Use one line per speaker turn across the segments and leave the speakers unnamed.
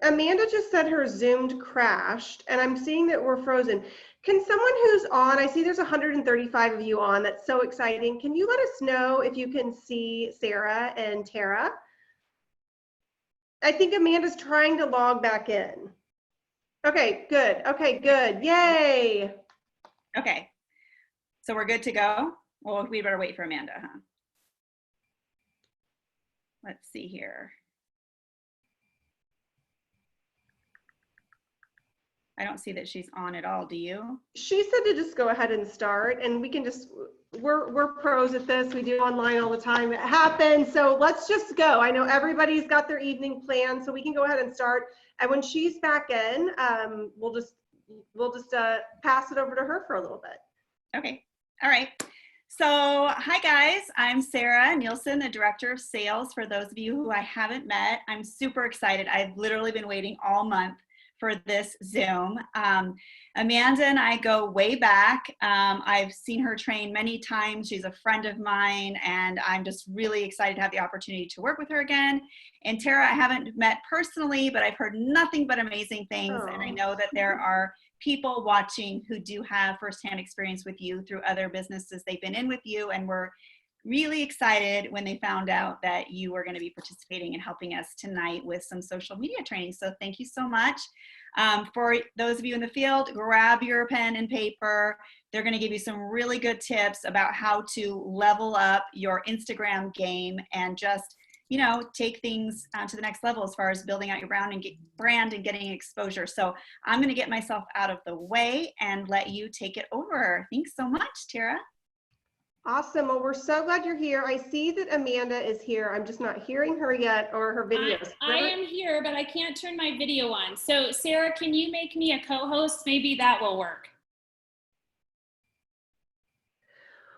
Amanda just said her Zoom crashed, and I'm seeing that we're frozen. Can someone who's on, I see there's 135 of you on, that's so exciting. Can you let us know if you can see Sarah and Tara? I think Amanda's trying to log back in. Okay, good. Okay, good. Yay.
Okay, so we're good to go? Well, we better wait for Amanda, huh? Let's see here. I don't see that she's on at all, do you?
She said to just go ahead and start, and we can just, we're pros at this. We do online all the time. It happens. So let's just go. I know everybody's got their evening plan, so we can go ahead and start. And when she's back in, we'll just pass it over to her for a little bit.
Okay. All right. So hi guys, I'm Sarah Nielsen, the Director of Sales. For those of you who I haven't met, I'm super excited. I've literally been waiting all month for this Zoom. Amanda and I go way back. I've seen her train many times. She's a friend of mine, and I'm just really excited to have the opportunity to work with her again. And Tara, I haven't met personally, but I've heard nothing but amazing things. And I know that there are people watching who do have firsthand experience with you through other businesses they've been in with you, and we're really excited when they found out that you were going to be participating and helping us tonight with some social media training. So thank you so much. For those of you in the field, grab your pen and paper. They're going to give you some really good tips about how to level up your Instagram game and just, you know, take things to the next level as far as building out your brand and getting exposure. So I'm going to get myself out of the way and let you take it over. Thanks so much, Tara.
Awesome. Well, we're so glad you're here. I see that Amanda is here. I'm just not hearing her yet, or her videos.
I am here, but I can't turn my video on. So Sarah, can you make me a co-host? Maybe that will work.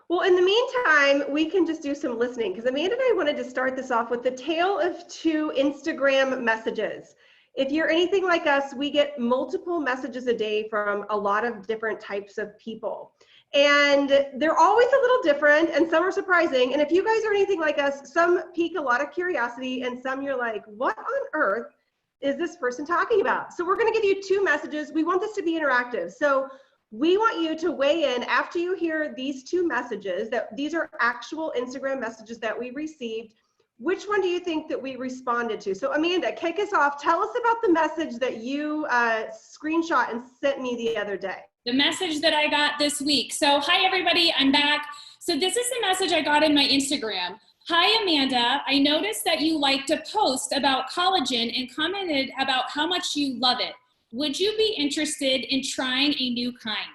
Well, in the meantime, we can just do some listening, because Amanda and I wanted to start this off with the tale of two Instagram messages. If you're anything like us, we get multiple messages a day from a lot of different types of people. And they're always a little different, and some are surprising. And if you guys are anything like us, some pique a lot of curiosity, and some you're like, what on earth is this person talking about? So we're going to give you two messages. We want this to be interactive. So we want you to weigh in after you hear these two messages, that these are actual Instagram messages that we received. Which one do you think that we responded to? So Amanda, kick us off. Tell us about the message that you screenshot and sent me the other day.
The message that I got this week. So hi everybody, I'm back. So this is the message I got in my Instagram. Hi Amanda, I noticed that you like to post about collagen and commented about how much you love it. Would you be interested in trying a new kind?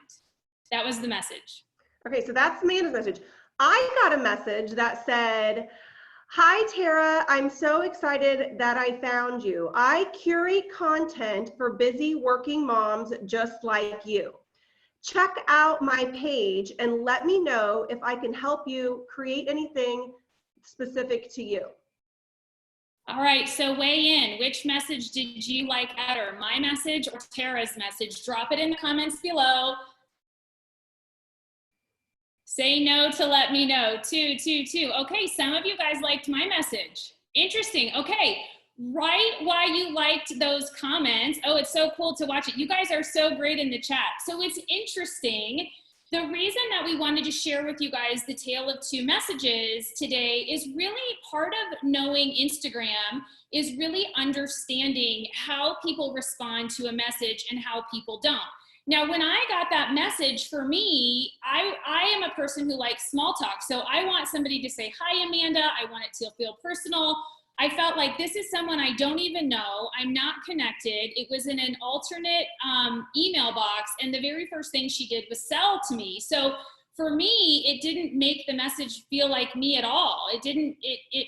That was the message.
Okay, so that's Amanda's message. I got a message that said, hi Tara, I'm so excited that I found you. I curate content for busy working moms just like you. Check out my page and let me know if I can help you create anything specific to you.
All right, so weigh in. Which message did you like better, my message or Tara's message? Drop it in the comments below. Say no to let me know. Two. Okay, some of you guys liked my message. Interesting. Okay, write why you liked those comments. Oh, it's so cool to watch it. You guys are so great in the chat. So it's interesting. The reason that we wanted to share with you guys the tale of two messages today is really part of knowing Instagram is really understanding how people respond to a message and how people don't. Now, when I got that message, for me, I am a person who likes small talk. So I want somebody to say, hi, Amanda. I want it to feel personal. I felt like this is someone I don't even know. I'm not connected. It was in an alternate email box. And the very first thing she did was sell to me. So for me, it didn't make the message feel like me at all. It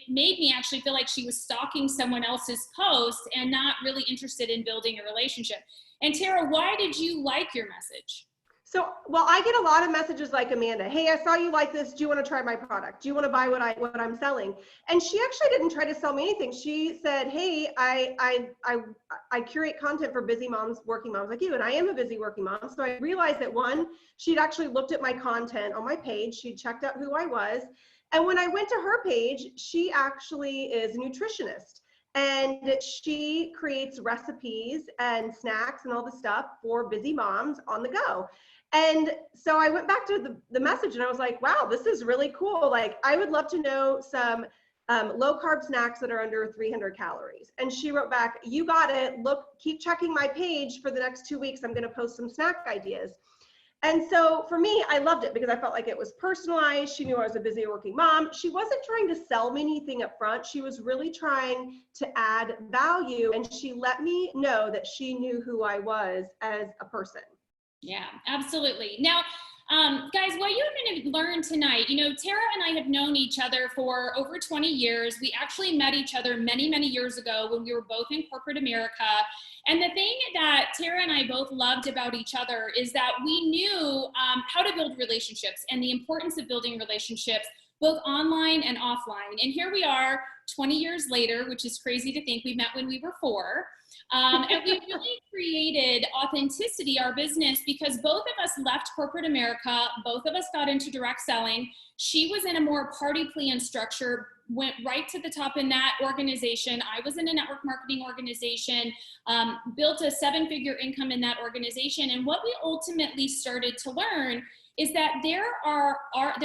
made me actually feel like she was stalking someone else's post and not really interested in building a relationship. And Tara, why did you like your message?
So, well, I get a lot of messages like Amanda. Hey, I saw you like this. Do you want to try my product? Do you want to buy what I'm selling? And she actually didn't try to sell me anything. She said, hey, I curate content for busy moms, working moms like you. And I am a busy working mom. So I realized that one, she'd actually looked at my content on my page. She'd checked out who I was. And when I went to her page, she actually is a nutritionist. And she creates recipes and snacks and all the stuff for busy moms on the go. And so I went back to the message and I was like, wow, this is really cool. Like, I would love to know some low carb snacks that are under 300 calories. And she wrote back, you got it. Look, keep checking my page for the next 2 weeks. I'm going to post some snack ideas. And so for me, I loved it because I felt like it was personalized. She knew I was a busy working mom. She wasn't trying to sell me anything up front. She was really trying to add value. And she let me know that she knew who I was as a person.
Yeah, absolutely. Now, guys, what you're going to learn tonight, you know, Tara and I have known each other for over 20 years. We actually met each other many, many years ago when we were both in corporate America. And the thing that Tara and I both loved about each other is that we knew how to build relationships and the importance of building relationships, both online and offline. And here we are 20 years later, which is crazy to think. We met when we were 4. And we really created AuthentiCITY, our business, because both of us left corporate America. Both of us got into direct selling. She was in a more party plan structure, went right to the top in that organization. I was in a network marketing organization, built a 7-figure income in that organization. And what we ultimately started to learn is that there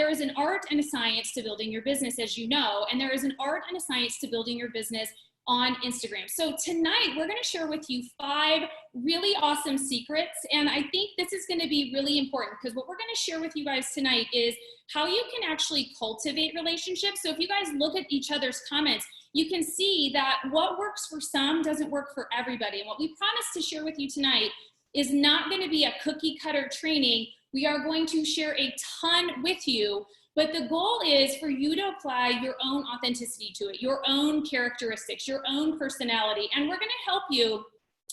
is an art and a science to building your business, as you know, and there is an art and a science to building your business on Instagram. So tonight we're going to share with you 5 really awesome secrets. And I think this is going to be really important because what we're going to share with you guys tonight is how you can actually cultivate relationships. So if you guys look at each other's comments, you can see that what works for some doesn't work for everybody. And what we promise to share with you tonight is not going to be a cookie cutter training. We are going to share a ton with you. But the goal is for you to apply your own authenticity to it, your own characteristics, your own personality, and we're going to help you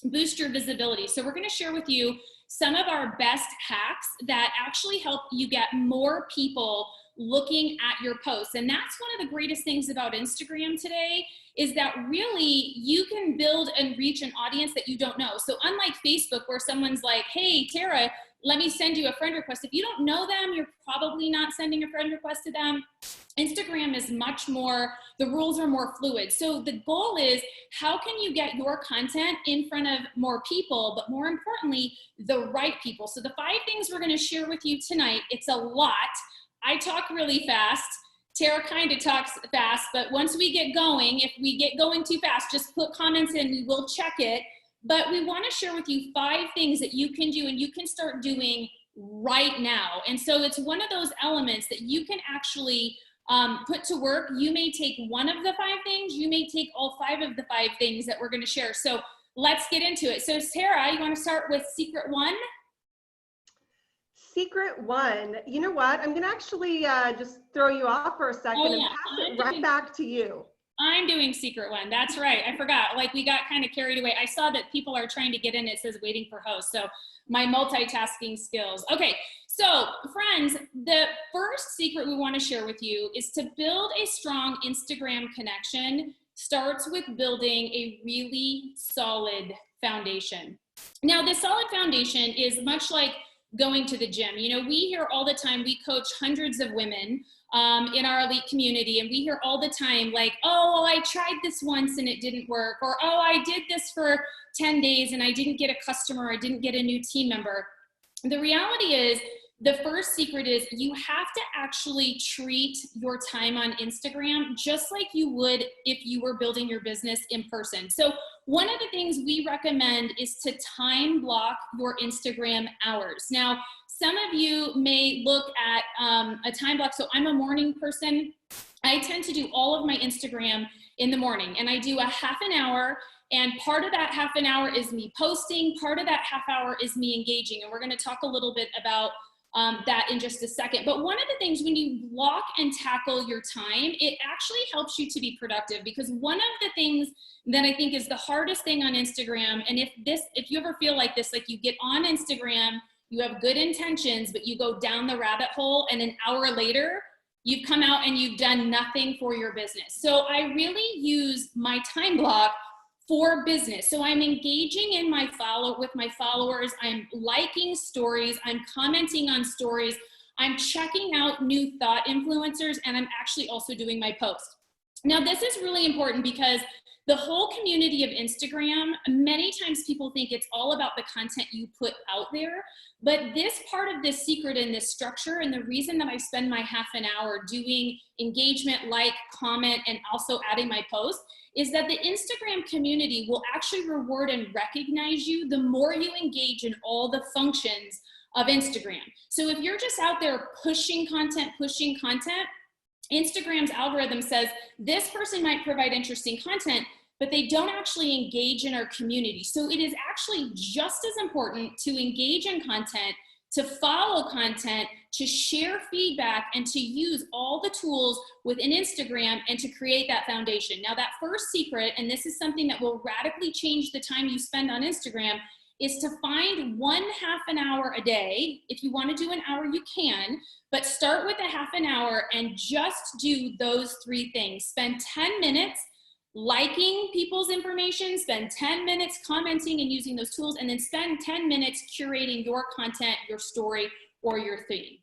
boost your visibility. So we're going to share with you some of our best hacks that actually help you get more people looking at your posts. And that's one of the greatest things about Instagram today is that really you can build and reach an audience that you don't know. So unlike Facebook where someone's like, hey, Tara, let me send you a friend request. If you don't know them, you're probably not sending a friend request to them. Instagram is much more, the rules are more fluid. So the goal is how can you get your content in front of more people, but more importantly, the right people. So the 5 things we're going to share with you tonight, it's a lot. I talk really fast. Tara kind of talks fast, but once we get going, if we get going too fast, just put comments in, we will check it. But we want to share with you 5 things that you can do and you can start doing right now. And so it's one of those elements that you can actually put to work. You may take one of the 5 things. You may take all 5 of the 5 things that we're going to share. So let's get into it. So Tara, you want to start with secret 1?
Secret 1. You know what? I'm going to actually just throw you off for a second and pass it right back to you.
I'm doing secret 1. That's right. I forgot. Like we got kind of carried away. I saw that people are trying to get in. It says waiting for host. So my multitasking skills. Okay. So friends, the first secret we want to share with you is to build a strong Instagram connection starts with building a really solid foundation. Now, this solid foundation is much like going to the gym. You know, we hear all the time, we coach hundreds of women in our elite community, and we hear all the time like, oh, well, I tried this once and it didn't work, or oh, I did this for 10 days and I didn't get a customer, I didn't get a new team member. The reality is, the first secret is you have to actually treat your time on Instagram just like you would if you were building your business in person. So one of the things we recommend is to time block your Instagram hours. Now, some of you may look at a time block. So I'm a morning person. I tend to do all of my Instagram in the morning, and I do a half an hour. And part of that half an hour is me posting. Part of that half hour is me engaging. And we're going to talk a little bit about that in just a second. But one of the things when you block and tackle your time, it actually helps you to be productive, because one of the things that I think is the hardest thing on Instagram, and if you ever feel like this, like you get on Instagram, you have good intentions, but you go down the rabbit hole and an hour later, you've come out and you've done nothing for your business. So I really use my time block for business. So I'm engaging in with my followers. I'm liking stories. I'm commenting on stories. I'm checking out new thought influencers, and I'm actually also doing my posts. Now, this is really important because The whole community of Instagram, many times people think it's all about the content you put out there, but this part of this secret and this structure, and the reason that I spend my half an hour doing engagement, like, comment, and also adding my post, is that the Instagram community will actually reward and recognize you the more you engage in all the functions of Instagram. So if you're just out there pushing content, Instagram's algorithm says this person might provide interesting content, but they don't actually engage in our community. So it is actually just as important to engage in content, to follow content, to share feedback, and to use all the tools within Instagram and to create that foundation. Now, that first secret, and this is something that will radically change the time you spend on Instagram, is to find one half an hour a day. If you want to do an hour, you can, but start with a half an hour and just do those 3 things. Spend 10 minutes liking people's information, spend 10 minutes commenting and using those tools, and then spend 10 minutes curating your content, your story, or your theme.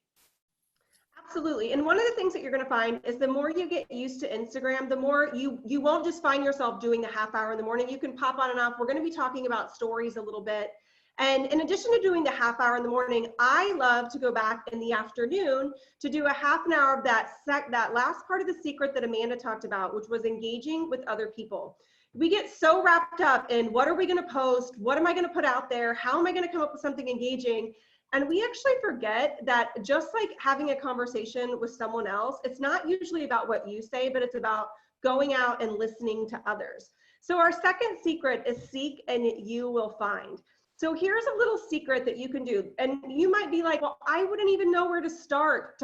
Absolutely. And one of the things that you're going to find is the more you get used to Instagram, the more you won't just find yourself doing a half hour in the morning. You can pop on and off. We're going to be talking about stories a little bit. And in addition to doing the half hour in the morning, I love to go back in the afternoon to do a half an hour of that last part of the secret that Amanda talked about, which was engaging with other people. We get so wrapped up in what are we going to post? What am I going to put out there? How am I going to come up with something engaging? And we actually forget that just like having a conversation with someone else, it's not usually about what you say, but it's about going out and listening to others. So our second secret is seek and you will find. So here's a little secret that you can do. And you might be like, well, I wouldn't even know where to start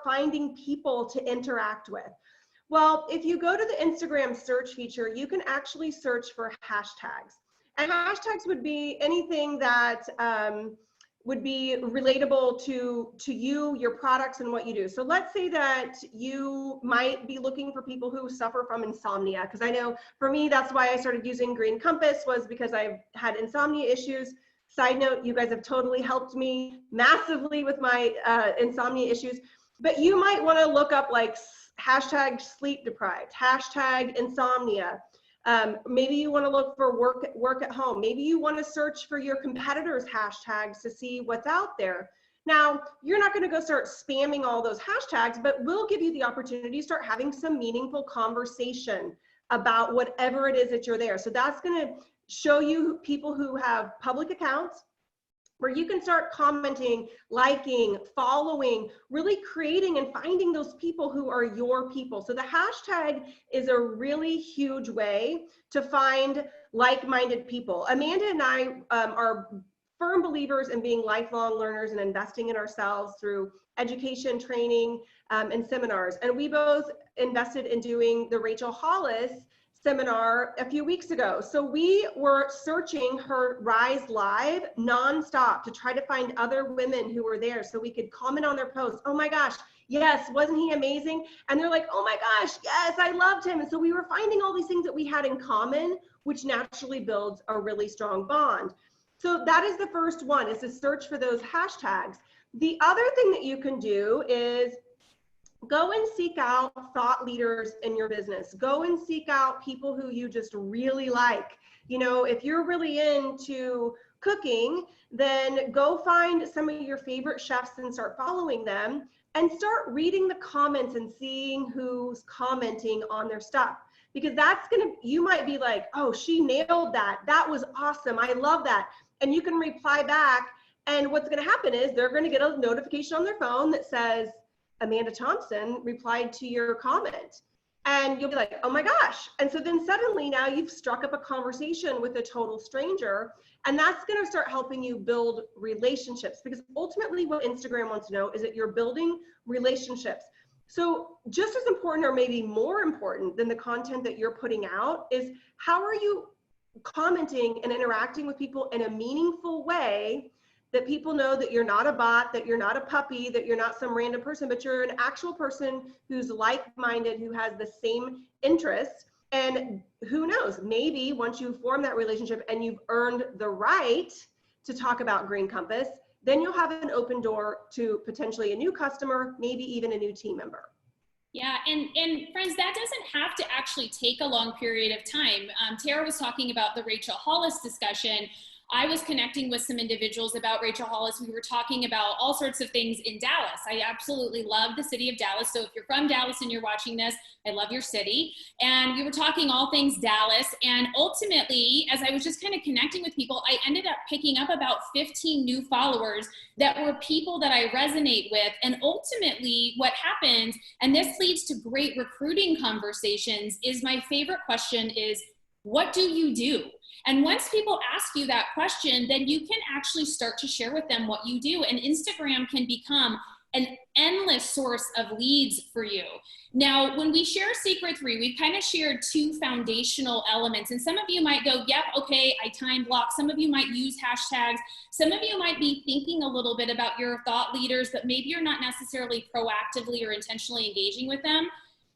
finding people to interact with. Well, if you go to the Instagram search feature, you can actually search for hashtags. And hashtags would be anything that would be relatable to you, your products, and what you do. So let's say that you might be looking for people who suffer from insomnia, because I know for me, that's why I started using Green Compass, was because I've had insomnia issues. Side note, you guys have totally helped me massively with my insomnia issues, but you might want to look up like hashtag sleep deprived, hashtag insomnia. Maybe you want to look for work at home. Maybe you want to search for your competitors' hashtags to see what's out there. Now, you're not going to go start spamming all those hashtags, but we'll give you the opportunity to start having some meaningful conversation about whatever it is that you're there. So that's going to show you people who have public accounts, where you can start commenting, liking, following, really creating and finding those people who are your people. So the hashtag is a really huge way to find like-minded people. Amanda and I are firm believers in being lifelong learners and investing in ourselves through education, training, and seminars. And we both invested in doing the Rachel Hollis seminar a few weeks ago. So we were searching her Rise Live nonstop to try to find other women who were there so we could comment on their posts. Oh my gosh, yes, wasn't he amazing? And they're like, oh my gosh, yes, I loved him. And so we were finding all these things that we had in common, which naturally builds a really strong bond. So that is the first one, is to search for those hashtags. The other thing that you can do is go and seek out thought leaders in your business. Go and seek out people who you just really like. You know, if you're really into cooking, then go find some of your favorite chefs and start following them and start reading the comments and seeing who's commenting on their stuff. Because that's you might be like, oh, she nailed that. That was awesome. I love that. And you can reply back. And what's going to happen is they're going to get a notification on their phone that says, Amanda Thompson replied to your comment. And you'll be like, oh my gosh. And so then suddenly now you've struck up a conversation with a total stranger. And that's going to start helping you build relationships, because ultimately what Instagram wants to know is that you're building relationships. So just as important, or maybe more important than the content that you're putting out, is how are you commenting and interacting with people in a meaningful way that people know that you're not a bot, that you're not a puppy, that you're not some random person, but you're an actual person who's like-minded, who has the same interests. And who knows, maybe once you form that relationship and you've earned the right to talk about Green Compass, then you'll have an open door to potentially a new customer, maybe even a new team member.
Yeah, and friends, that doesn't have to actually take a long period of time. Tara was talking about the Rachel Hollis discussion. I was connecting with some individuals about Rachel Hollis. We were talking about all sorts of things in Dallas. I absolutely love the city of Dallas. So if you're from Dallas and you're watching this, I love your city. And we were talking all things Dallas. And ultimately, as I was just kind of connecting with people, I ended up picking up about 15 new followers that were people that I resonate with. And ultimately, what happens, and this leads to great recruiting conversations, is my favorite question is, what do you do? And once people ask you that question, then you can actually start to share with them what you do. And Instagram can become an endless source of leads for you. Now, when we share Secret 3, we've kind of shared 2 foundational elements. And some of you might go, yep, okay, I time block. Some of you might use hashtags. Some of you might be thinking a little bit about your thought leaders, but maybe you're not necessarily proactively or intentionally engaging with them.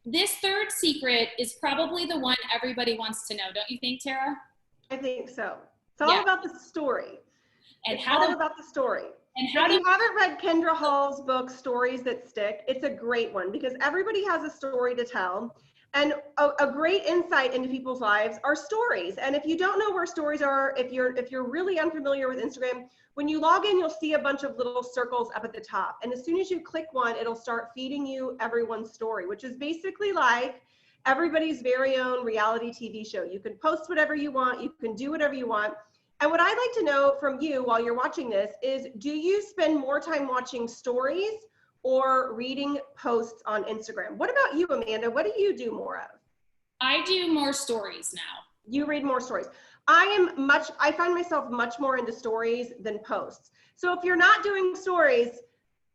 This 3rd secret is probably the one everybody wants to know. Don't you think, Tara?
I think so. It's all about the story.
And
it's all about the story.
And how
if you haven't read Kendra Hall's book, Stories That Stick, it's a great one because everybody has a story to tell. And a great insight into people's lives are stories. And if you don't know where stories are, if you're really unfamiliar with Instagram, when you log in, you'll see a bunch of little circles up at the top. And as soon as you click one, it'll start feeding you everyone's story, which is basically like everybody's very own reality TV show. You can post whatever you want, you can do whatever you want. And what I'd like to know from you while you're watching this is, do you spend more time watching stories or reading posts on Instagram? What about you, Amanda? What do you do more of?
I do more stories now.
You read more stories. I find myself much more into stories than posts. So if you're not doing stories,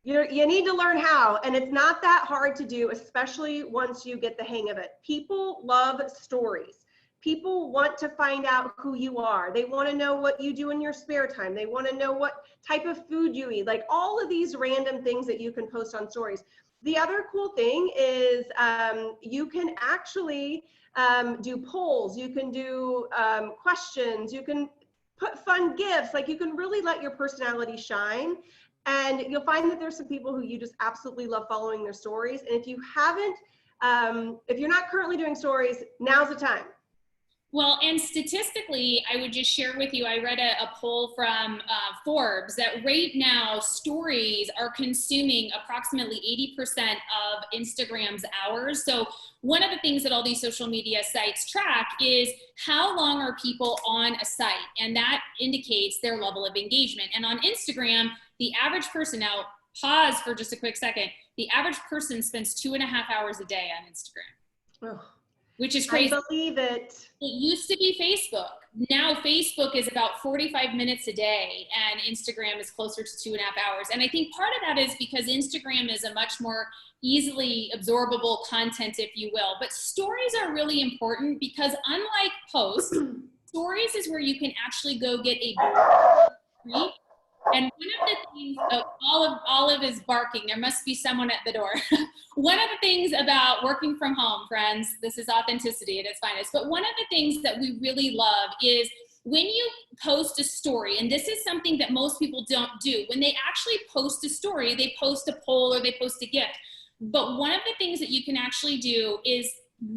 you need to learn how, and it's not that hard to do, especially once you get the hang of it. People love stories. People want to find out who you are. They want to know what you do in your spare time. They want to know what type of food you eat, like all of these random things that you can post on stories. The other cool thing is you can actually do polls. You can do questions. You can put fun gifts. Like, you can really let your personality shine. And you'll find that there's some people who you just absolutely love following their stories. And if you haven't, if you're not currently doing stories, now's the time.
Well, and statistically, I would just share with you, I read a poll from Forbes that right now stories are consuming approximately 80% of Instagram's hours. So one of the things that all these social media sites track is how long are people on a site, and that indicates their level of engagement. And on Instagram, the average person, now pause for just a quick second, the average person spends 2.5 hours a day on Instagram.
Oh,
which is crazy.
I believe it.
It used to be Facebook. Now Facebook is about 45 minutes a day and Instagram is closer to 2.5 hours. And I think part of that is because Instagram is a much more easily absorbable content, if you will. But stories are really important because unlike posts, stories is where you can actually go get a treat. And one of the things, Olive is barking. There must be someone at the door. One of the things about working from home, friends, this is authenticity at its finest, but one of the things that we really love is when you post a story, and this is something that most people don't do, when they actually post a story, they post a poll or they post a gift. But one of the things that you can actually do is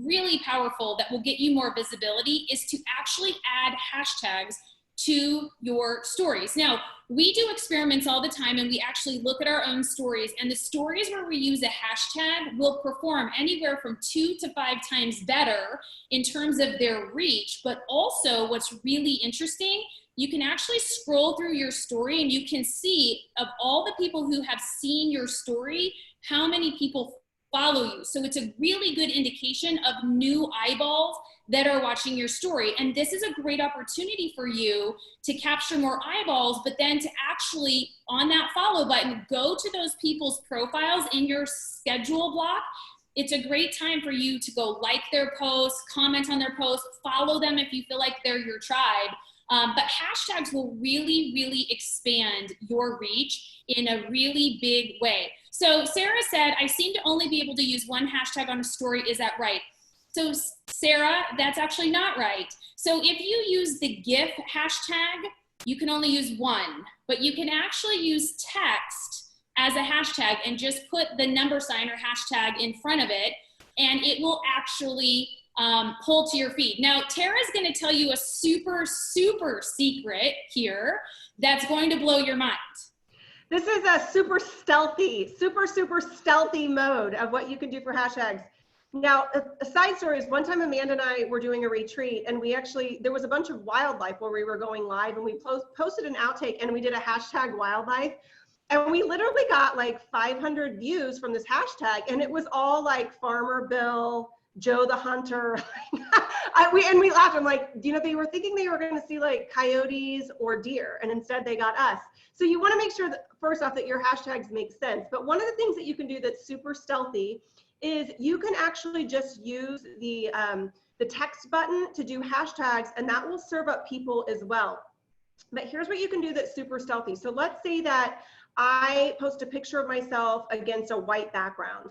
really powerful that will get you more visibility is to actually add hashtags to your stories. Now, we do experiments all the time and we actually look at our own stories, and the stories where we use a hashtag will perform anywhere from 2 to 5 times better in terms of their reach. But also what's really interesting, you can actually scroll through your story and you can see of all the people who have seen your story, how many people follow you. So it's a really good indication of new eyeballs that are watching your story. And this is a great opportunity for you to capture more eyeballs, but then to actually, on that follow button, go to those people's profiles in your schedule block. It's a great time for you to go like their posts, comment on their posts, follow them if you feel like they're your tribe. But hashtags will really, really expand your reach in a really big way. So Sarah said, I seem to only be able to use one hashtag on a story. Is that right? So Sarah, that's actually not right. So if you use the GIF hashtag, you can only use one, but you can actually use text as a hashtag and just put the number sign or hashtag in front of it, and it will actually pull to your feed. Now, Tara's going to tell you a super, super secret here that's going to blow your mind.
This is a super stealthy mode of what you can do for hashtags. Now, a side story is one time Amanda and I were doing a retreat, and there was a bunch of wildlife where we were going live, and we posted an outtake and we did a hashtag wildlife. And we literally got like 500 views from this hashtag, and it was all like Farmer Bill, Joe the Hunter. We laughed. I'm like, they were thinking they were going to see like coyotes or deer, and instead they got us. So you want to make sure that first off that your hashtags make sense. But one of the things that you can do that's super stealthy is you can actually just use the text button to do hashtags, and that will serve up people as well. But here's what you can do that's super stealthy. So let's say that I post a picture of myself against a white background.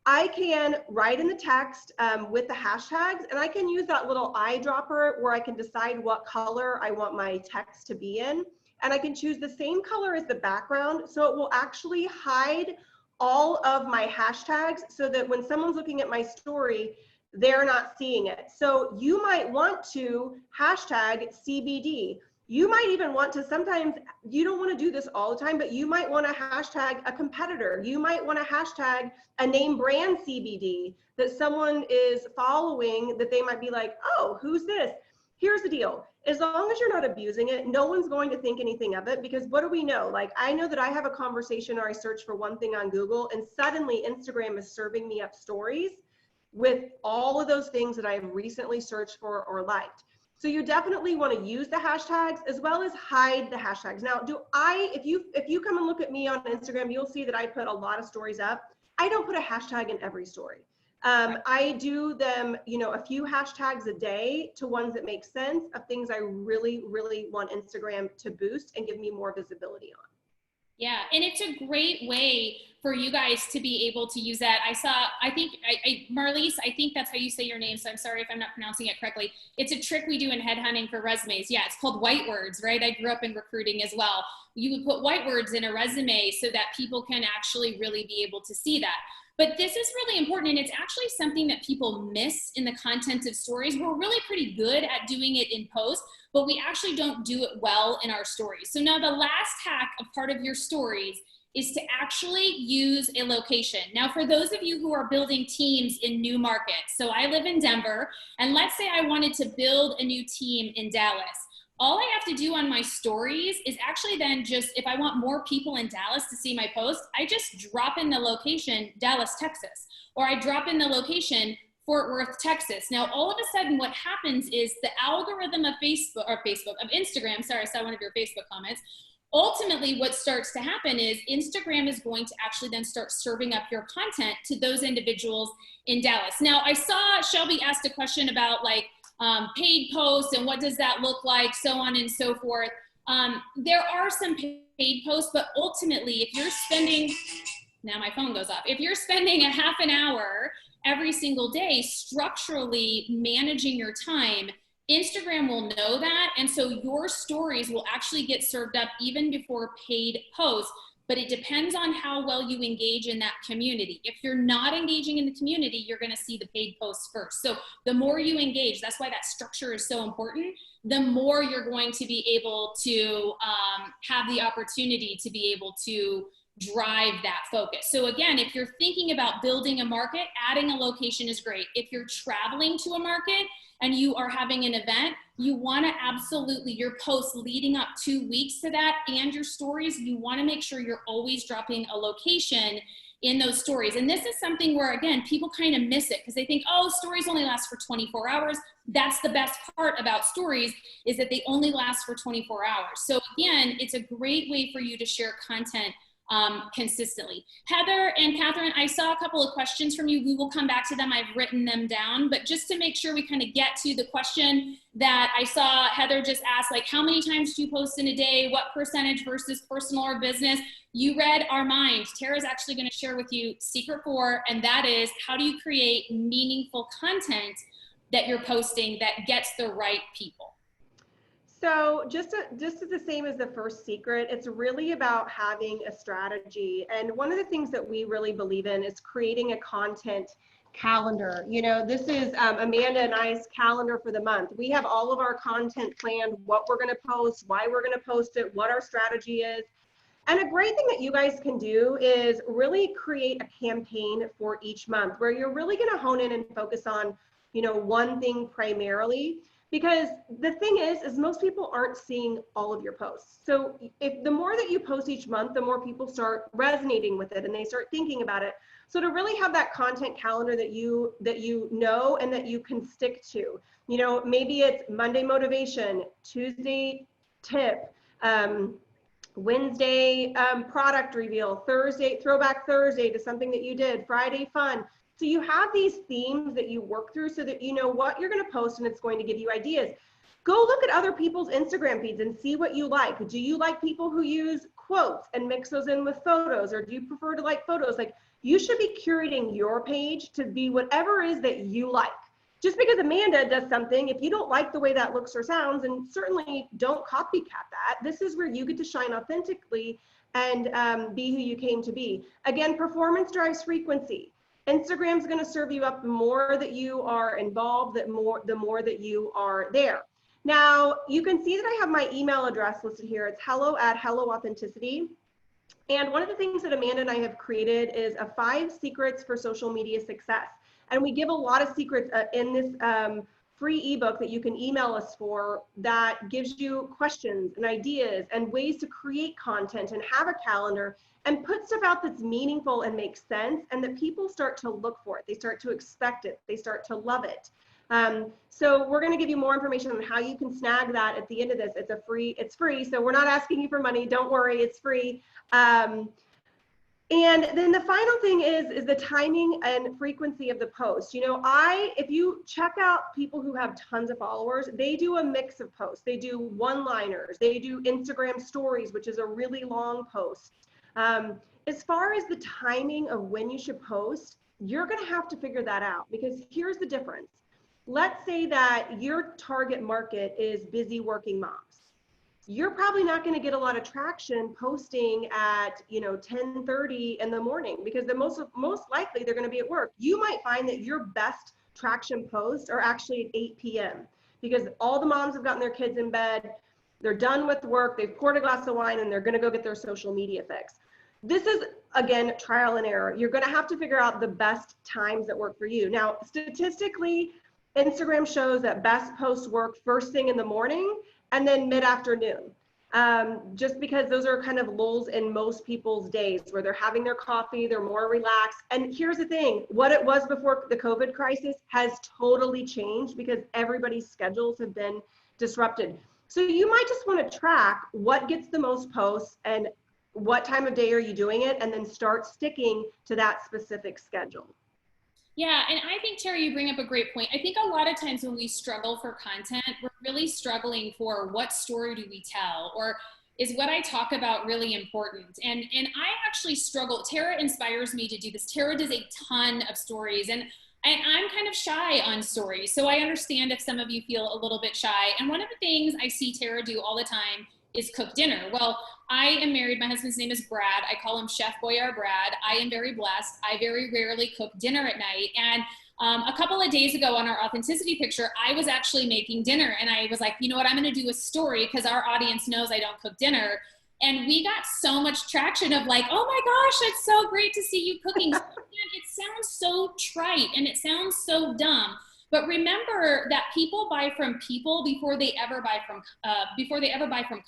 I can write in the text with the hashtags, and I can use that little eyedropper where I can decide what color I want my text to be in. And I can choose the same color as the background, so it will actually hide all of my hashtags so that when someone's looking at my story, they're not seeing it. So you might want to hashtag CBD. You might even want to, sometimes you don't want to do this all the time, but you might want to hashtag a competitor. You might want to hashtag a name brand CBD that someone is following that they might be like, oh, who's this? Here's the deal. As long as you're not abusing it, no one's going to think anything of it, because what do we know? Like, I know that I have a conversation or I search for one thing on Google, and suddenly Instagram is serving me up stories with all of those things that I have recently searched for or liked. So you definitely want to use the hashtags as well as hide the hashtags. Now, if you come and look at me on Instagram, you'll see that I put a lot of stories up. I don't put a hashtag in every story. I do them, a few hashtags a day to ones that make sense of things I really, really want Instagram to boost and give me more visibility on.
Yeah, and it's a great way for you guys to be able to use that. Marlise, I think that's how you say your name, so I'm sorry if I'm not pronouncing it correctly. It's a trick we do in headhunting for resumes. Yeah, it's called white words, right? I grew up in recruiting as well. You would put white words in a resume so that people can actually really be able to see that. But this is really important, and it's actually something that people miss in the content of stories. We're really pretty good at doing it in post, but we actually don't do it well in our stories. So now the last hack of part of your stories is to actually use a location. Now, for those of you who are building teams in new markets, so I live in Denver, and let's say I wanted to build a new team in Dallas. All I have to do on my stories is actually then just, if I want more people in Dallas to see my post, I just drop in the location, Dallas, Texas, or I drop in the location, Fort Worth, Texas. Now, all of a sudden what happens is the algorithm of Instagram, sorry, I saw one of your Facebook comments. Ultimately, what starts to happen is Instagram is going to actually then start serving up your content to those individuals in Dallas. Now, I saw Shelby asked a question about paid posts and what does that look like, so on and so forth. There are some paid posts, but ultimately, if you're spending, now my phone goes off, if you're spending a half an hour every single day structurally managing your time, Instagram will know that, and so your stories will actually get served up even before paid posts, but it depends on how well you engage in that community. If you're not engaging in the community, you're gonna see the paid posts first. So the more you engage, that's why that structure is so important, the more you're going to be able to have the opportunity to be able to drive that focus. So again, if you're thinking about building a market, adding a location is great. If you're traveling to a market and you are having an event, you want to absolutely, your posts leading up 2 weeks to that and your stories, you want to make sure you're always dropping a location in those stories. And this is something where, again, people kind of miss it because they think, oh, stories only last for 24 hours. That's the best part about stories, is that they only last for 24 hours. So again, it's a great way for you to share content consistently. Heather and Catherine, I saw a couple of questions from you. We will come back to them. I've written them down, but just to make sure we kind of get to the question that I saw Heather just asked, like, how many times do you post in a day? What percentage versus personal or business? You read our mind. Tara's actually going to share with you secret 4, and that is, how do you create meaningful content that you're posting that gets the right people?
So just as the same as the first secret, it's really about having a strategy. And one of the things that we really believe in is creating a content calendar. You know, this is Amanda and I's calendar for the month. We have all of our content planned, what we're going to post, why we're going to post it, what our strategy is. And a great thing that you guys can do is really create a campaign for each month where you're really going to hone in and focus on, you know, one thing primarily. Because the thing is most people aren't seeing all of your posts. So if the more that you post each month, the more people start resonating with it and they start thinking about it. So to really have that content calendar that you know and that you can stick to, you know, maybe it's Monday motivation, Tuesday tip, Wednesday product reveal, Thursday throwback Thursday to something that you did, Friday fun. So you have these themes that you work through so that you know what you're going to post and it's going to give you ideas. Go look at other people's Instagram feeds and see what you like. Do you like people who use quotes and mix those in with photos, or do you prefer to like photos? Like, you should be curating your page to be whatever it is that you like. Just because Amanda does something, if you don't like the way that looks or sounds, and certainly don't copycat that, this is where you get to shine authentically and be who you came to be. Again, performance drives frequency. Instagram's going to serve you up the more that you are involved, the more that you are there. Now, you can see that I have my email address listed here. It's hello@HelloAuthentiCITY. And one of the things that Amanda and I have created is a 5 secrets for social media success. And we give a lot of secrets in this free ebook that you can email us for that gives you questions and ideas and ways to create content and have a calendar and put stuff out that's meaningful and makes sense and that people start to look for it. They start to expect it. They start to love it. So we're going to give you more information on how you can snag that at the end of this. It's free. So we're not asking you for money. Don't worry, it's free. And then the final thing is the timing and frequency of the post. You know, if you check out people who have tons of followers, they do a mix of posts. They do one-liners. They do Instagram stories, which is a really long post. As far as the timing of when you should post, you're going to have to figure that out, because here's the difference. Let's say that your target market is busy working moms. You're probably not going to get a lot of traction posting at 10:30 in the morning, because most likely they're going to be at work. You might find that your best traction posts are actually at 8 p.m. because all the moms have gotten their kids in bed, they're done with work, they've poured a glass of wine, and they're going to go get their social media fix. This is, again, trial and error. You're going to have to figure out the best times that work for you. Now, statistically, Instagram shows that best posts work first thing in the morning and then mid-afternoon, just because those are kind of lulls in most people's days where they're having their coffee, they're more relaxed. And here's the thing, what it was before the COVID crisis has totally changed because everybody's schedules have been disrupted. So you might just want to track what gets the most posts and what time of day are you doing it, and then start sticking to that specific schedule.
Yeah, and I think, Terry, you bring up a great point. I think a lot of times when we struggle for content, we're really struggling for what story do we tell, or is what I talk about really important? And I actually struggle. Tara inspires me to do this. Tara does a ton of stories, and I'm kind of shy on stories. So I understand if some of you feel a little bit shy. And one of the things I see Tara do all the time is cook dinner. Well, I am married. My husband's name is Brad. I call him Chef Boyar Brad. I am very blessed. I very rarely cook dinner at night. And a couple of days ago on our authenticity picture, I was actually making dinner. And I was like, you know what, I'm going to do a story because our audience knows I don't cook dinner. And we got so much traction of like, oh my gosh, it's so great to see you cooking. It sounds so trite and it sounds so dumb. But remember that people buy from people before they ever buy from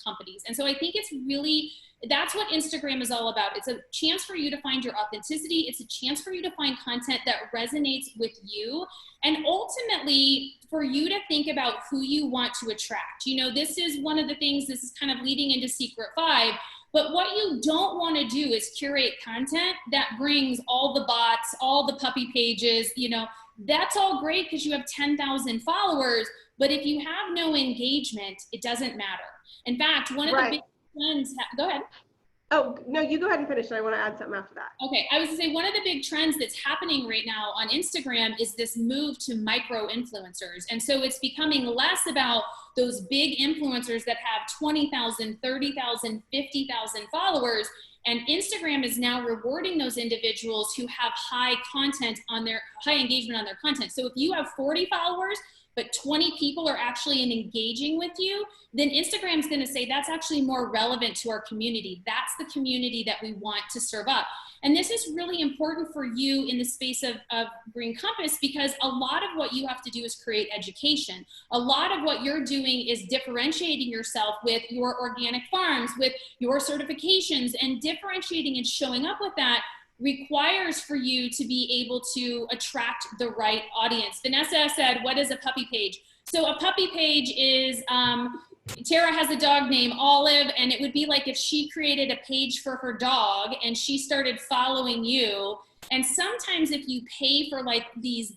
companies. And so I think it's really, that's what Instagram is all about. It's a chance for you to find your authenticity. It's a chance for you to find content that resonates with you. And ultimately for you to think about who you want to attract. You know, this is one of the things, this is kind of leading into Secret 5. But what you don't want to do is curate content that brings all the bots, all the puppy pages, you know. That's all great because you have 10,000 followers, but if you have no engagement, it doesn't matter. In fact, one of the big trends, go ahead.
Oh, no, you go ahead and finish. And I want to add something after that.
Okay, I was gonna say one of the big trends that's happening right now on Instagram is this move to micro influencers. And so it's becoming less about those big influencers that have 20,000, 30,000, 50,000 followers. And Instagram is now rewarding those individuals who have high engagement on their content. So if you have 40 followers, but 20 people are actually engaging with you, then Instagram's gonna say that's actually more relevant to our community. That's the community that we want to serve up. And this is really important for you in the space of Green Compass, because a lot of what you have to do is create education. A lot of what you're doing is differentiating yourself with your organic farms, with your certifications, and differentiating and showing up with that requires for you to be able to attract the right audience. Vanessa said, what is a puppy page? So a puppy page is, Tara has a dog named Olive, and it would be like if she created a page for her dog and she started following you. And sometimes if you pay for like these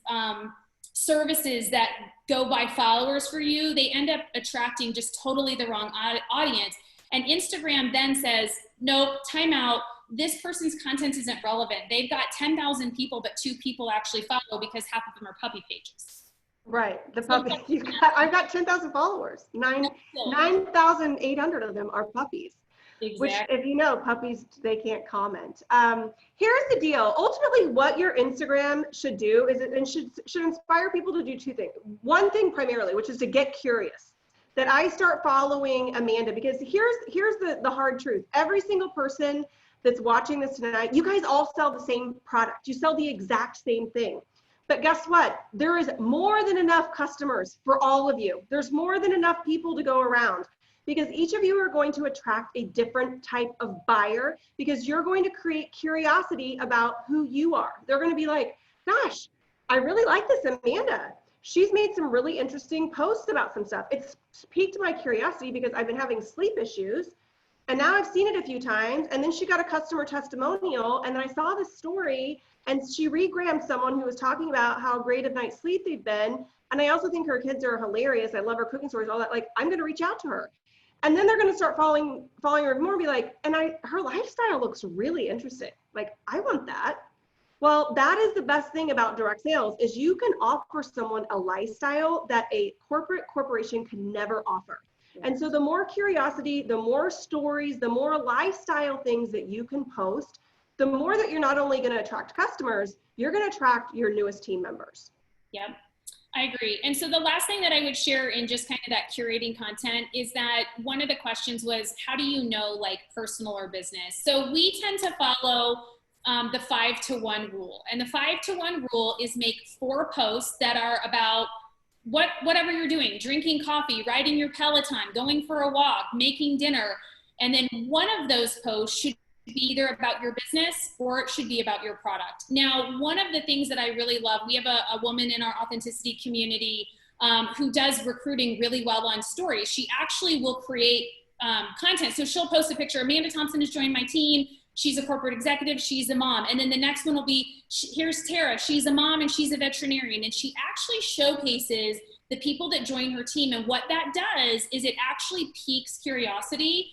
services that go by followers for you, they end up attracting just totally the wrong audience. And Instagram then says, nope, time out. This person's content isn't relevant. They've got 10,000 people, but 2 people actually follow because half of them are puppy pages.
Right. The puppy. I've got 10,000 followers. 9,800 of them are puppies. Exactly. Which, if you know, puppies, they can't comment. Here's the deal. Ultimately, what your Instagram should do is it should inspire people to do 2 things. One thing primarily, which is to get curious. That I start following Amanda, because here's the hard truth. Every single person that's watching this tonight, you guys all sell the same product. You sell the exact same thing. But guess what? There is more than enough customers for all of you. There's more than enough people to go around, because each of you are going to attract a different type of buyer, because you're going to create curiosity about who you are. They're going to be like, gosh, I really like this Amanda. She's made some really interesting posts about some stuff. It's piqued my curiosity because I've been having sleep issues. And now I've seen it a few times, and then she got a customer testimonial, and then I saw this story, and she regrammed someone who was talking about how great of night's sleep they've been. And I also think her kids are hilarious. I love her cooking stories, all that. Like, I'm gonna reach out to her. And then they're gonna start following her more and be like, and her lifestyle looks really interesting. Like, I want that. Well, that is the best thing about direct sales, is you can offer someone a lifestyle that a corporation can never offer. And so the more curiosity, the more stories, the more lifestyle things that you can post, the more that you're not only going to attract customers, you're going to attract your newest team members.
Yep, I agree. And so the last thing that I would share in just kind of that curating content is that one of the questions was, how do you know like personal or business? So we tend to follow the 5-to-1 rule. And the 5-to-1 rule is make 4 posts that are about whatever you're doing, drinking coffee, riding your Peloton, going for a walk, making dinner. And then one of those posts should be either about your business or it should be about your product. Now, one of the things that I really love, we have a woman in our AuthentiCITY community who does recruiting really well on stories. She actually will create content. So she'll post a picture, Amanda Thompson has joined my team. She's a corporate executive, she's a mom. And then the next one will be, here's Tara, she's a mom and she's a veterinarian. And she actually showcases the people that join her team. And what that does is it actually piques curiosity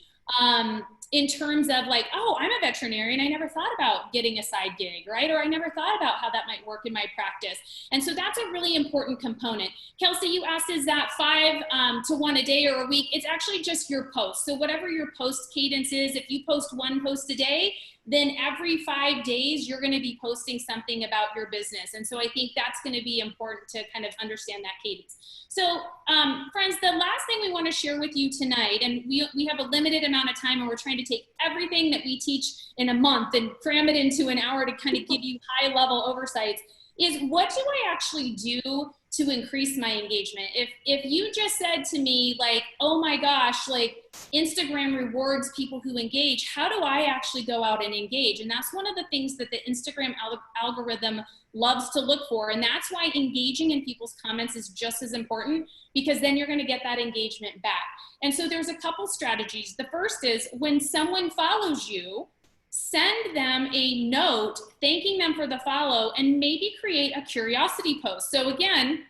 in terms of like, oh, I'm a veterinarian. I never thought about getting a side gig, right? Or I never thought about how that might work in my practice. And so that's a really important component. Kelsey, you asked, is that 5-to-1 a day or a week? It's actually just your post. So whatever your post cadence is, if you post 1 post a day, then every 5 days, you're going to be posting something about your business. And so I think that's going to be important to kind of understand that cadence. So friends, the last thing we want to share with you tonight, and we have a limited amount of time and we're trying to take everything that we teach in a month and cram it into an hour to kind of give you high level oversights, is what do I actually do to increase my engagement? If you just said to me like, oh my gosh, like Instagram rewards people who engage, how do I actually go out and engage? And that's one of the things that the Instagram algorithm loves to look for. And that's why engaging in people's comments is just as important, because then you're going to get that engagement back. And so there's a couple strategies. The first is when someone follows you, send them a note thanking them for the follow and maybe create a curiosity post. So again,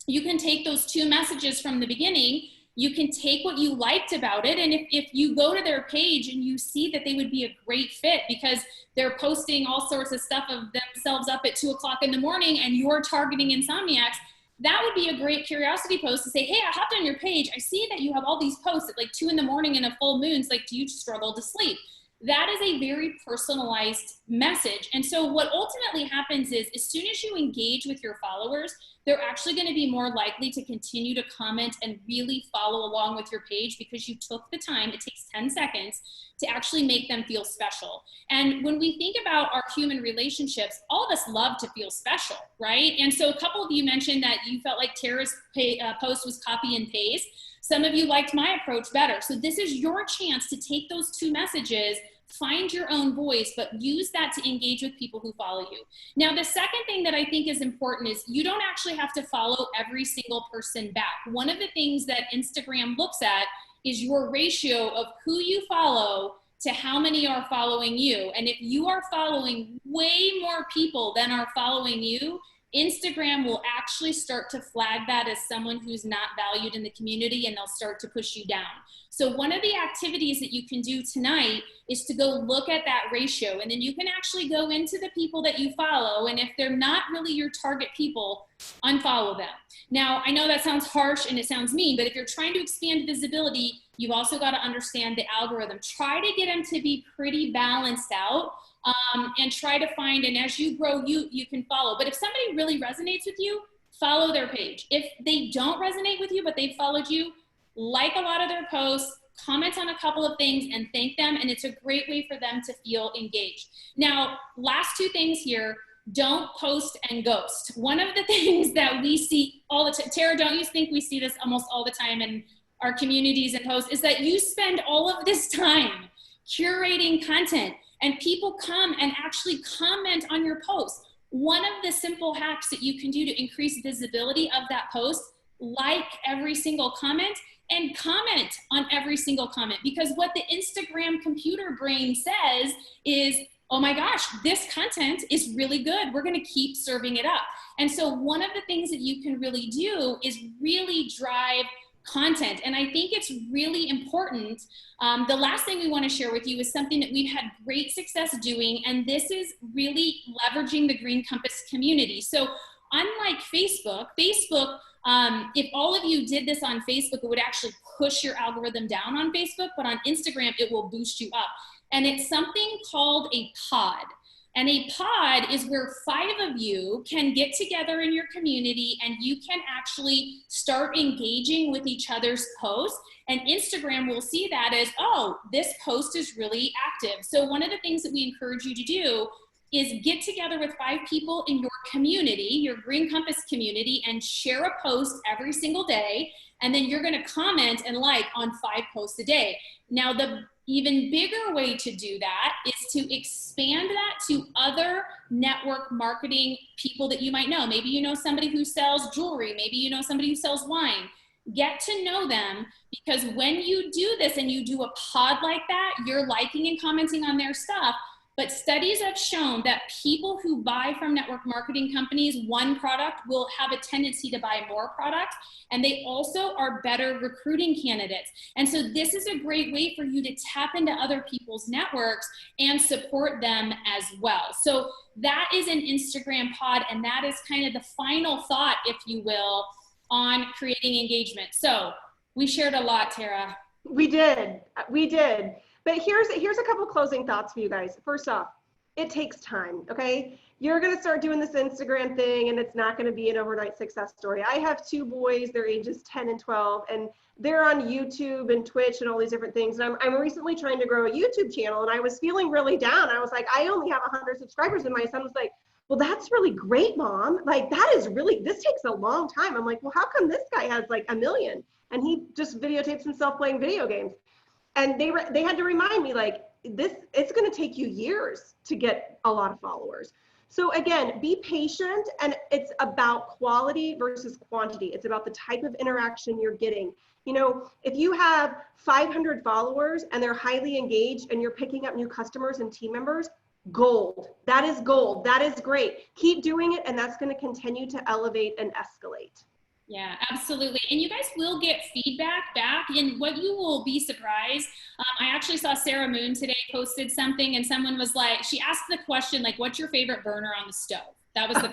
you can take those 2 messages from the beginning you can take what you liked about it. And if you go to their page and you see that they would be a great fit because they're posting all sorts of stuff of themselves up at 2 o'clock in the morning and you're targeting insomniacs, that would be a great curiosity post to say, hey, I hopped on your page. I see that you have all these posts at like 2 in the morning and a full moon. It's like, do you struggle to sleep? That is a very personalized message. And so what ultimately happens is as soon as you engage with your followers, they're actually going to be more likely to continue to comment and really follow along with your page because you took the time. It takes 10 seconds to actually make them feel special. And when we think about our human relationships, all of us love to feel special, right? And so a couple of you mentioned that you felt like Tara's post was copy and paste. Some of you liked my approach better. So this is your chance to take those two messages, find your own voice, but use that to engage with people who follow you. Now, the second thing that I think is important is you don't actually have to follow every single person back. One of the things that Instagram looks at is your ratio of who you follow to how many are following you. And if you are following way more people than are following you, Instagram will actually start to flag that as someone who's not valued in the community, and they'll start to push you down. So one of the activities that you can do tonight is to go look at that ratio, and then you can actually go into the people that you follow, and if they're not really your target people, unfollow them. Now, I know that sounds harsh and it sounds mean, but if you're trying to expand visibility, you've also got to understand the algorithm. Try to get them to be pretty balanced out. And try to find, and as you grow, you can follow. But if somebody really resonates with you, follow their page. If they don't resonate with you, but they've followed you, like a lot of their posts, comment on a couple of things and thank them. And it's a great way for them to feel engaged. Now, last two things here, don't post and ghost. One of the things that we see all the time, Tara, don't you think we see this almost all the time in our communities and posts, is that you spend all of this time curating content and people come and actually comment on your post. One of the simple hacks that you can do to increase visibility of that post, like every single comment and comment on every single comment, because what the Instagram computer brain says is, oh my gosh, this content is really good. We're gonna keep serving it up. And so one of the things that you can really do is really drive content. And I think it's really important. The last thing we want to share with you is something that we've had great success doing, and this is really leveraging the Green Compass community. So unlike Facebook, if all of you did this on Facebook, it would actually push your algorithm down on Facebook, but on Instagram, it will boost you up. And it's something called a pod. And a pod is where 5 of you can get together in your community and you can actually start engaging with each other's posts. And Instagram will see that as, oh, this post is really active. So one of the things that we encourage you to do is get together with 5 people in your community, your Green Compass community, and share a post every single day. And then you're gonna comment and like on 5 posts a day. Now, the even bigger way to do that is to expand that to other network marketing people that you might know. Maybe you know somebody who sells jewelry. Maybe you know somebody who sells wine. Get to know them, because when you do this and you do a pod like that, you're liking and commenting on their stuff. But studies have shown that people who buy from network marketing companies one product will have a tendency to buy more products, and they also are better recruiting candidates. And so this is a great way for you to tap into other people's networks and support them as well. So that is an Instagram pod, and that is kind of the final thought, if you will, on creating engagement. So we shared a lot, Tara.
We did. But here's a couple closing thoughts for you guys. First off, it takes time, okay? You're gonna start doing this Instagram thing and it's not gonna be an overnight success story. I have 2 boys, they're ages 10 and 12, and they're on YouTube and Twitch and all these different things. And I'm recently trying to grow a YouTube channel, and I was feeling really down. I was like, I only have 100 subscribers, and my son was like, well, that's really great, Mom. Like, this takes a long time. I'm like, well, how come this guy has like 1 million? And he just videotapes himself playing video games. And they had to remind me, like, it's going to take you years to get a lot of followers. So again, be patient, and it's about quality versus quantity. It's about the type of interaction you're getting. You know, if you have 500 followers and they're highly engaged and you're picking up new customers and team members, gold. That is gold. That is great. Keep doing it, and that's going to continue to elevate and escalate.
Yeah, absolutely. And you guys will get feedback back, and what you will be surprised. I actually saw Sarah Moon today posted something, and someone was like, she asked the question, like, what's your favorite burner on the stove? That was the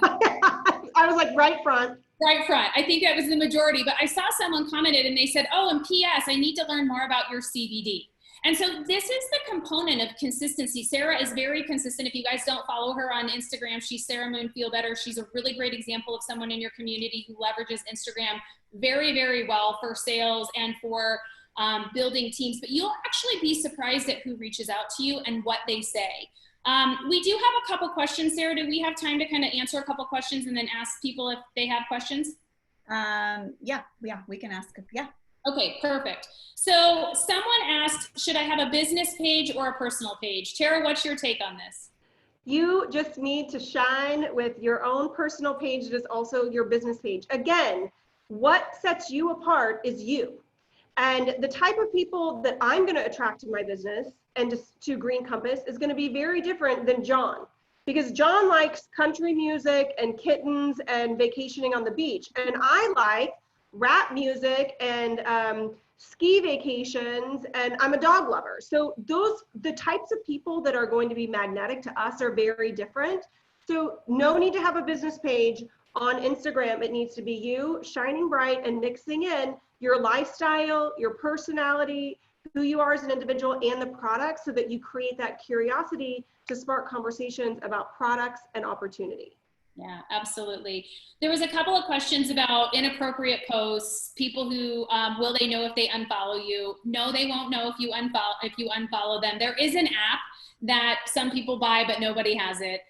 I was like right front.
right front. I think that was the majority, but I saw someone commented and they said, oh, and PS, I need to learn more about your CBD. And so this is the component of consistency. Sarah is very consistent. If you guys don't follow her on Instagram, she's Sarah Moon Feel Better. She's a really great example of someone in your community who leverages Instagram very, very well for sales and for building teams. But you'll actually be surprised at who reaches out to you and what they say. We do have a couple questions, Sarah. Do we have time to kind of answer a couple questions and then ask people if they have questions?
Yeah, we can ask. Yeah.
Okay, perfect. So someone asked, should I have a business page or a personal page? Tara, what's your take on this?
You just need to shine with your own personal page that is also your business page. Again, what sets you apart is you. And the type of people that I'm going to attract to my business and to Green Compass is going to be very different than John. Because John likes country music and kittens and vacationing on the beach. And I like rap music and ski vacations, and I'm a dog lover. So the types of people that are going to be magnetic to us are very different. So no need to have a business page on Instagram. It needs to be you shining bright and mixing in your lifestyle, your personality, who you are as an individual, and the products, so that you create that curiosity to spark conversations about products and opportunity.
Yeah, absolutely. There was a couple of questions about inappropriate posts, people who, will they know if they unfollow you? No, they won't know if you unfollow them. There is an app that some people buy, but nobody has it.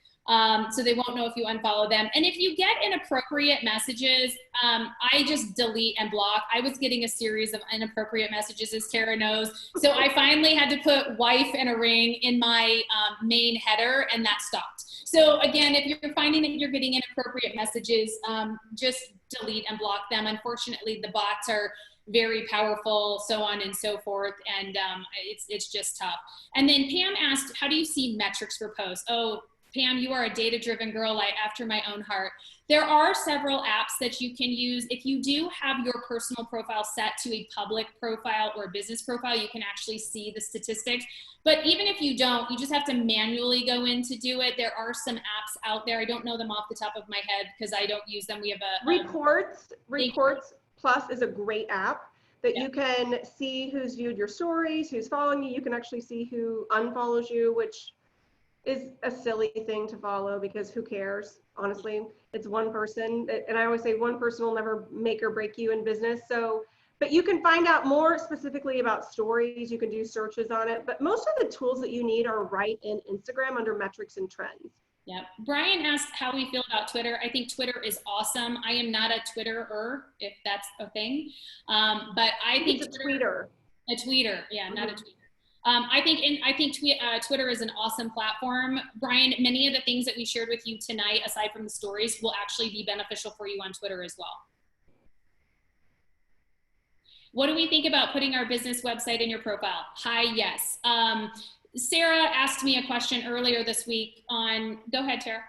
So they won't know if you unfollow them. And if you get inappropriate messages, I just delete and block. I was getting a series of inappropriate messages, as Tara knows. So I finally had to put wife and a ring in my main header, and that stopped. So again, if you're finding that you're getting inappropriate messages, just delete and block them. Unfortunately, the bots are very powerful, so on and so forth, and it's just tough. And then Pam asked, how do you see metrics for posts? Oh, Pam, you are a data-driven girl, after my own heart. There are several apps that you can use. If you do have your personal profile set to a public profile or a business profile, you can actually see the statistics. But even if you don't, you just have to manually go in to do it. There are some apps out there. I don't know them off the top of my head because I don't use them. We have a
Reports Plus is a great app that you can see who's viewed your stories, who's following you. You can actually see who unfollows you, which is a silly thing to follow because who cares? Honestly, it's one person. And I always say one person will never make or break you in business. So, but you can find out more specifically about stories. You can do searches on it, but most of the tools that you need are right in Instagram under metrics and trends.
Yeah. Brian asked how we feel about Twitter. I think Twitter is awesome. I am not a Twitterer, if that's a thing. But I think
it's a tweeter.
A tweeter, yeah, not a tweeter. I think Twitter is an awesome platform. Brian, many of the things that we shared with you tonight, aside from the stories, will actually be beneficial for you on Twitter as well. What do we think about putting our business website in your profile? Hi, yes. Sarah asked me a question earlier this week on, go ahead, Tara.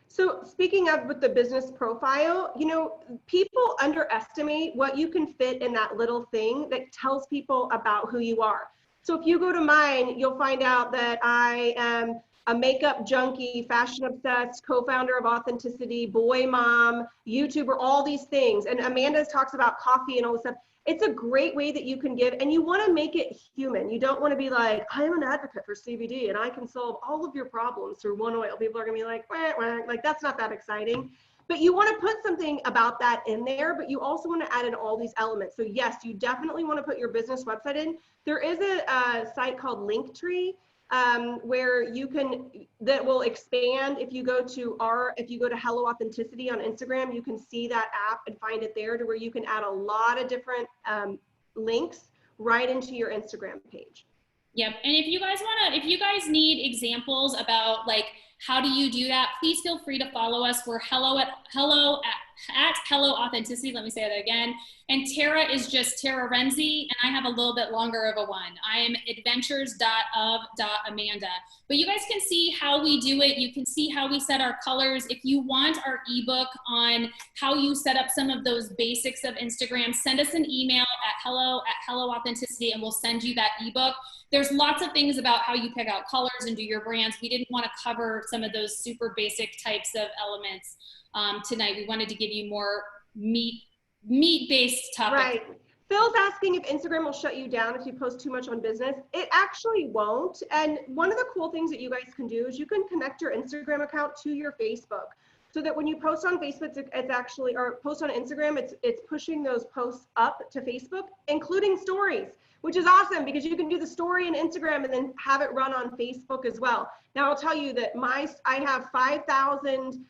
So speaking of with the business profile, people underestimate what you can fit in that little thing that tells people about who you are. So if you go to mine, you'll find out that I am a makeup junkie, fashion obsessed, co-founder of AuthentiCITY, boy mom, YouTuber, all these things. And Amanda talks about coffee and all this stuff. It's a great way that you can give, and you want to make it human. You don't want to be like, I am an advocate for CBD and I can solve all of your problems through one oil. People are going to be like, wah, wah. Like, that's not that exciting. But you want to put something about that in there, but you also want to add in all these elements. So yes, you definitely want to put your business website in. There is a site called Linktree where you can, that will expand. If you go to Hello AuthentiCITY on Instagram, you can see that app and find it there, to where you can add a lot of different links right into your Instagram page.
Yep. And if you guys need examples about How do you do that? Please feel free to follow us. We're hello Authenticity. Let me say that again. And Tara is just Tara Renzi, and I have a little bit longer of a one. I am adventures.of.amanda. But you guys can see how we do it. You can see how we set our colors. If you want our ebook on how you set up some of those basics of Instagram, send us an email at hello Authenticity, and we'll send you that ebook. There's lots of things about how you pick out colors and do your brands. We didn't want to cover some of those super basic types of elements tonight. We wanted to give you more meat-based topics.
Right. Phil's asking if Instagram will shut you down if you post too much on business. It actually won't. And one of the cool things that you guys can do is you can connect your Instagram account to your Facebook, so that when you post on Facebook, it's actually, or post on Instagram, it's pushing those posts up to Facebook, including stories, which is awesome because you can do the story in Instagram and then have it run on Facebook as well. Now I'll tell you that I have 5,000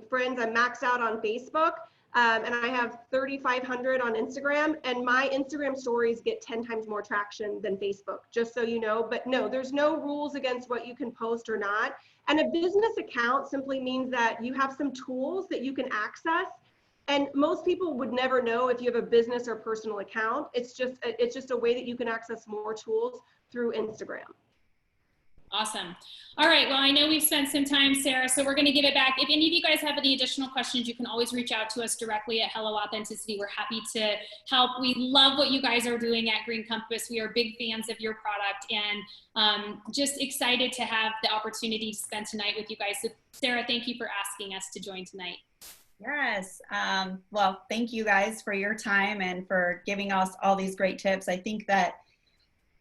friends. I'm maxed out on Facebook. And I have 3,500 on Instagram, and my Instagram stories get 10 times more traction than Facebook, just so you know. But no, there's no rules against what you can post or not. And a business account simply means that you have some tools that you can access. And most people would never know if you have a business or personal account. It's just a way that you can access more tools through Instagram.
Awesome. All right. Well, I know we've spent some time, Sarah, so we're going to give it back. If any of you guys have any additional questions, you can always reach out to us directly at Hello Authenticity. We're happy to help. We love what you guys are doing at Green Compass. We are big fans of your product, and just excited to have the opportunity to spend tonight with you guys. So, Sarah, thank you for asking us to join tonight.
Yes. Well, thank you guys for your time and for giving us all these great tips. I think that,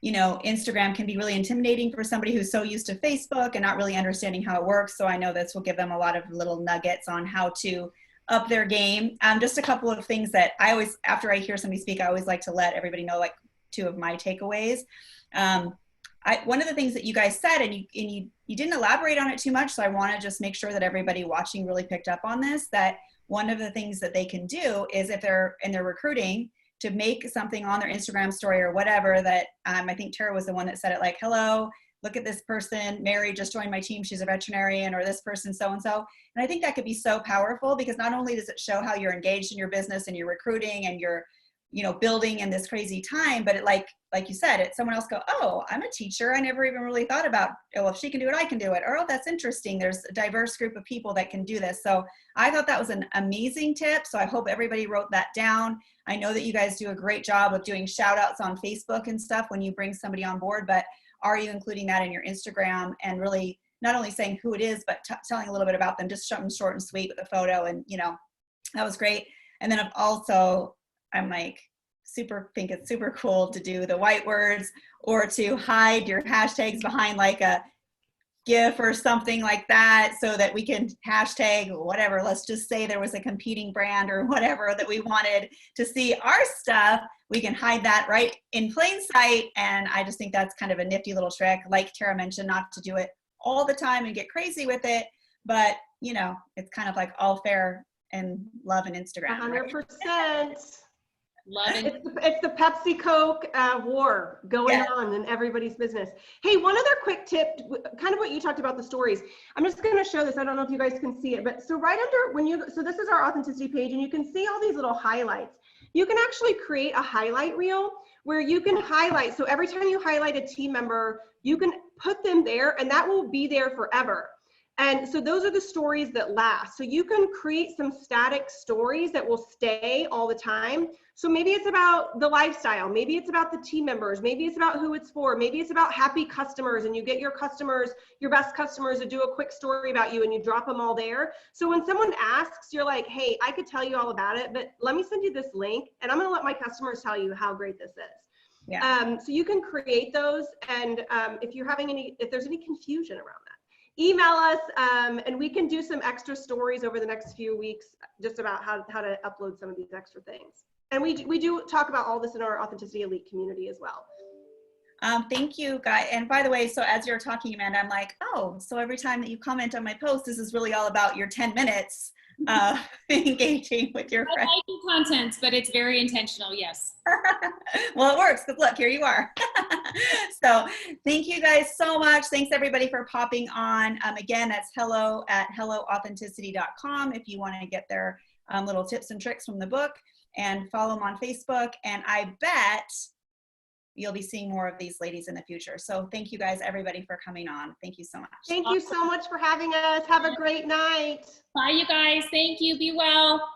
you know, Instagram can be really intimidating for somebody who's so used to Facebook and not really understanding how it works. So I know this will give them a lot of little nuggets on how to up their game. Just a couple of things that I always, after I hear somebody speak, I always like to let everybody know, like, two of my takeaways. One of the things that you guys said, and you didn't elaborate on it too much, so I want to just make sure that everybody watching really picked up on this, that one of the things that they can do is, if they're in their recruiting, to make something on their Instagram story or whatever that, I think Tara was the one that said it, like, hello, look at this person, Mary just joined my team, she's a veterinarian, or this person so-and-so. And I think that could be so powerful, because not only does it show how you're engaged in your business and you're recruiting and you're, you know, building in this crazy time, but it, like you said, it, someone else go, oh, I'm a teacher, I never even really thought about, oh, if she can do it, I can do it. Or, oh, that's interesting, there's a diverse group of people that can do this. So I thought that was an amazing tip. So I hope everybody wrote that down. I know that you guys do a great job of doing shout outs on Facebook and stuff when you bring somebody on board, but are you including that in your Instagram, and really not only saying who it is, but telling a little bit about them, just something short and sweet with a photo. And, you know, that was great. And then also, I'm like, think it's super cool to do the white words, or to hide your hashtags behind like a GIF or something like that, so that we can hashtag whatever. Let's just say there was a competing brand or whatever that we wanted to see our stuff. We can hide that right in plain sight. And I just think that's kind of a nifty little trick. Like Tara mentioned, not to do it all the time and get crazy with it, but, you know, it's kind of like all fair and love and Instagram.
100%.
Right? Love it.
It's the Pepsi Coke war going on in everybody's business. Hey, one other quick tip, kind of what you talked about, the stories. I'm just going to show this. I don't know if you guys can see it, but so right under, so this is our authenticity page, and you can see all these little highlights. You can actually create a highlight reel where you can highlight. So every time you highlight a team member, you can put them there, and that will be there forever. And so those are the stories that last. So you can create some static stories that will stay all the time. So maybe it's about the lifestyle, maybe it's about the team members, maybe it's about who it's for, maybe it's about happy customers, and you get your customers, your best customers, to do a quick story about you, and you drop them all there. So when someone asks, you're like, hey, I could tell you all about it, but let me send you this link, and I'm going to let my customers tell you how great this is.
Yeah.
So you can create those, and if there's any confusion around that, email us, and we can do some extra stories over the next few weeks just about how to upload some of these extra things. And we do talk about all this in our Authenticity Elite community as well.
Thank you, guys. And by the way, so as you're talking, Amanda, I'm like, oh, so every time that you comment on my post, this is really all about your 10 minutes engaging with your friends.
I like the content, but it's very intentional, yes.
Well, it works, because look, here you are. So thank you guys so much. Thanks everybody for popping on. Again, that's hello@helloauthenticity.com if you want to get their little tips and tricks from the book, and follow them on Facebook. And I bet you'll be seeing more of these ladies in the future. So thank you guys, everybody, for coming on. Thank you so much.
Thank you so much for having us. Have a great night.
Bye, you guys. Thank you. Be well.